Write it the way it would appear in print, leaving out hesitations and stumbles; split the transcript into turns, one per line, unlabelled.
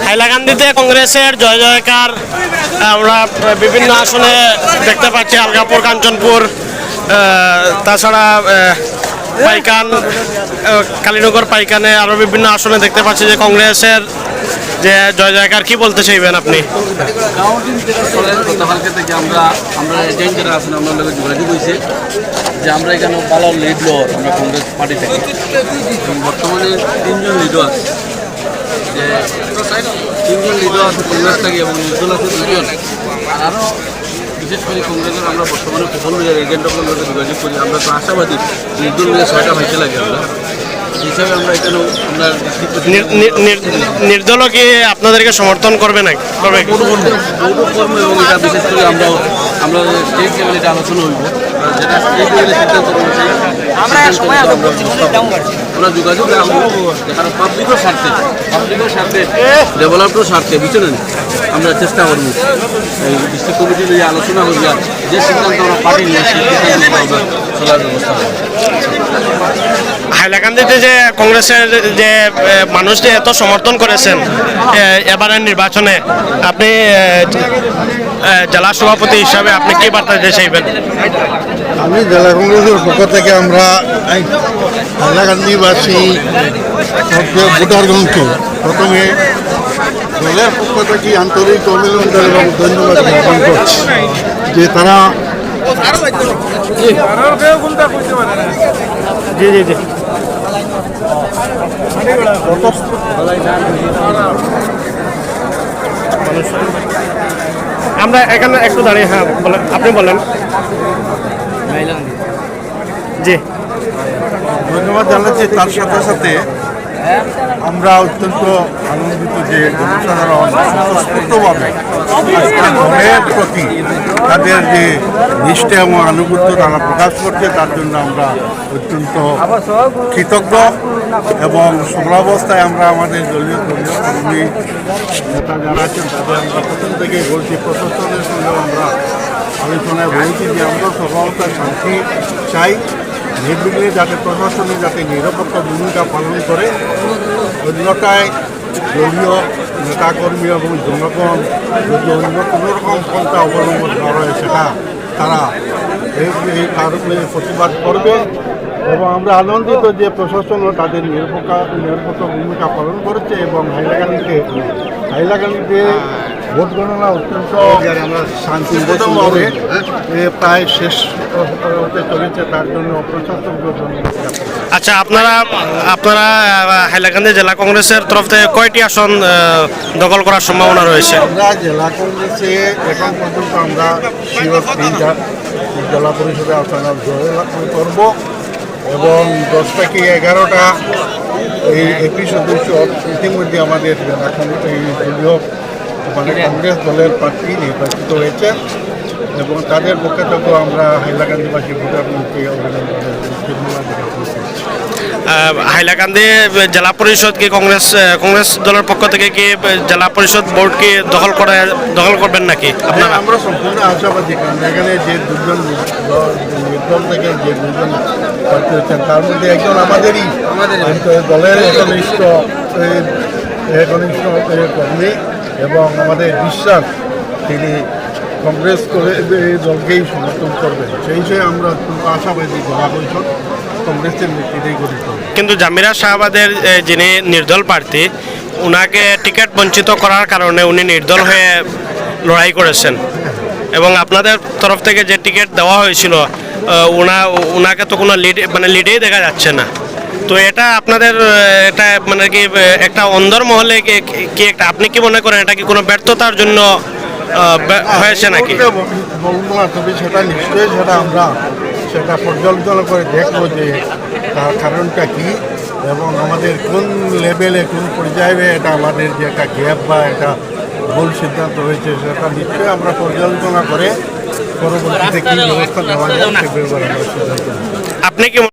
হাইলাকান্দিতে কংগ্রেসের জয় জয়কার আমরা বিভিন্ন আসনে দেখতে পাচ্ছি, আলগাপুর, কাঞ্চনপুর, তাছাড়া পাইকান, কালীনগর, পাইকানে আরও বিভিন্ন আসনে দেখতে পাচ্ছি যে কংগ্রেসের যে জয় জয়কার। কি বলতে চাইবেন আপনি?
গতকালকে থেকে আমরা এজেন্ট যারা আছেন আমরা যোগাযোগ হয়েছে যে আমরা এখানে ভালো লিড লওয়ার আমরা কংগ্রেস পার্টি থেকে, এবং বর্তমানে 3জন লিডার আছে, যে 3জন লিডার আছে কংগ্রেস থেকে এবং নির্দল আছে 2জন। আর আরও বিশেষ করে কংগ্রেসের আমরা বর্তমানে প্রবল এজেন্টগুলোর সাথে যোগাযোগ করি। আমরা তো আশাবাদী নির্দল নিয়ে 6টা হয়েছে লাগে আমরা হিসাবে আমরা এখানেও আমরা
নির্দলও কি আপনাদেরকে সমর্থন করবে না? করবে
কর্ম, এবং এটা বিশেষ করে আমরা স্টেট লেভেলে এটা আলোচনা হইব, যেটা স্টেট লেভেলে সিদ্ধান্ত রয়েছে আমরা যোগাযোগ রাখবো। কারণ পাবলিকের স্বার্থে ডেভেলপমেন্টের স্বার্থে বুঝলেন আমরা চেষ্টা করবো এই ডিস্ট্রিক্ট কমিটি নিয়ে আলোচনা করিয়া যে সিদ্ধান্ত আমরা পার্টি নিয়ে সেই সিদ্ধান্ত আমরা চলার ব্যবস্থা করব।
হাইলাকান্দিতে যে কংগ্রেসের যে মানুষ যে এত সমর্থন করেছেন এবারের নির্বাচনে, আপনি জেলা সভাপতি হিসাবে আপনি কি বার্তা দিতে চাইবেন?
আমি জেলা কংগ্রেসের পক্ষ থেকে আমরা হাইলাকান্দিবাসী ভোটারগণকে প্রথমে দলের পক্ষ থেকে আন্তরিক অভিনন্দন এবং ধন্যবাদ জ্ঞাপন করছি যে তারা
আমরা এখানে একটু দাঁড়িয়ে, হ্যাঁ বলেন, আপনি বলেন। জি,
ধন্যবাদ জানাচ্ছি। তার সাথে সাথে আমরা অত্যন্ত আনন্দিত যে জনসাধারণ স্বতঃস্ফূর্তভাবে দলের প্রতি তাদের যে নিষ্ঠা এবং আনুগত্য তারা প্রকাশ করছে, তার জন্য আমরা অত্যন্ত কৃতজ্ঞ। এবং সমরাবস্থায় আমরা আমাদের দলীয় কর্মী নেতা যারা আছেন তাদের আমরা প্রথম থেকেই বলছি, প্রশাসনের সঙ্গেও আমরা আলোচনায় বলছি যে আমরা সর্বাবস্থায় শান্তি চাই, নির্বিঘ্নে যাতে প্রশাসনে যাতে নিরপেক্ষ ভূমিকা পালন করে, অন্যথায় দলীয় নেতাকর্মী এবং জনগণ যদি অন্য কোনো রকম পন্থা অবলম্বন করা হয় সেটা তারা এই কারণে প্রতিবাদ করবে। এবং আমরা আনন্দিত যে প্রশাসনও তাদের নিরপেক্ষ ভূমিকা পালন করেছে এবং হাইলাকান্দিতে ভোট গণনা অত্যন্ত শান্তিপূর্ণভাবে প্রায় শেষ হতে চলেছে, তার জন্য প্রশাসনকে ধন্যবাদ।
আচ্ছা, আপনারা হাইলাকান্দি জেলা কংগ্রেসের তরফ থেকে কয়টি আসন দখল করার সম্ভাবনা রয়েছে?
আমরা জেলা কংগ্রেসে এখন পর্যন্ত আমরা 3টা জেলা পরিষদে আসন করব এবং 10 থেকে 11টা এই এপি সদস্য ইতিমধ্যে আমাদের জেলা দলীয় কংগ্রেস দলের প্রার্থী নির্বাচিত হয়েছে এবং তাদের পক্ষে থেকেও আমরা হাইলাকান্দিবাসী ভোটারকে
হাইলাকান্দি জেলা পরিষদ কি কংগ্রেস দলের পক্ষ থেকে কি জেলা পরিষদ বোর্ড কি দখল করবেন নাকি আপনারা?
আমরা সম্পূর্ণ আশাবাদী, কারণ এখানে যে 2জন নির্দল থেকে যে 2জন প্রার্থী হচ্ছেন তার মধ্যে একজন আমাদেরই দলের একনিষ্ঠ কর্মী এবং আমাদের বিশ্বাস তিনি কংগ্রেস দলকেই সমর্থন করবেন। সেই হিসেবে আমরা আশাবাদী জেলা পরিষদ কংগ্রেসের নেতৃত্বেই গঠিত।
কিন্তু জামিরা শাহবাদের যিনি নির্দল প্রার্থী, ওনাকে টিকিট বঞ্চিত করার কারণে উনি নির্দল হয়ে লড়াই করেছেন এবং আপনাদের তরফ থেকে যে টিকিট দেওয়া হয়েছিল ওনাকে তো কোনো লিডেই দেখা যাচ্ছে না। তো এটা আপনাদের এটা মানে কি একটা অন্দর মহলে কি একটা, আপনি কি মনে করেন এটা কি কোনো ব্যর্থতার জন্য হয়েছে নাকি?
বলবো না, তবে সেটা নিশ্চয়ই আমরা সেটা পর্যালোচনা করে দেখবো যে তার কারণটা কী এবং আমাদের কোন লেভেলে কোন পর্যায়ে এটা আমাদের যে একটা গ্যাপ বা এটা ভুল সিদ্ধান্ত হয়েছে সেটা নিশ্চয়ই আমরা পর্যালোচনা করে পরবর্তীতে কী ব্যবস্থা নেওয়া যায় সে ব্যাপারে আমরা সিদ্ধান্ত নেব।
আপনি কি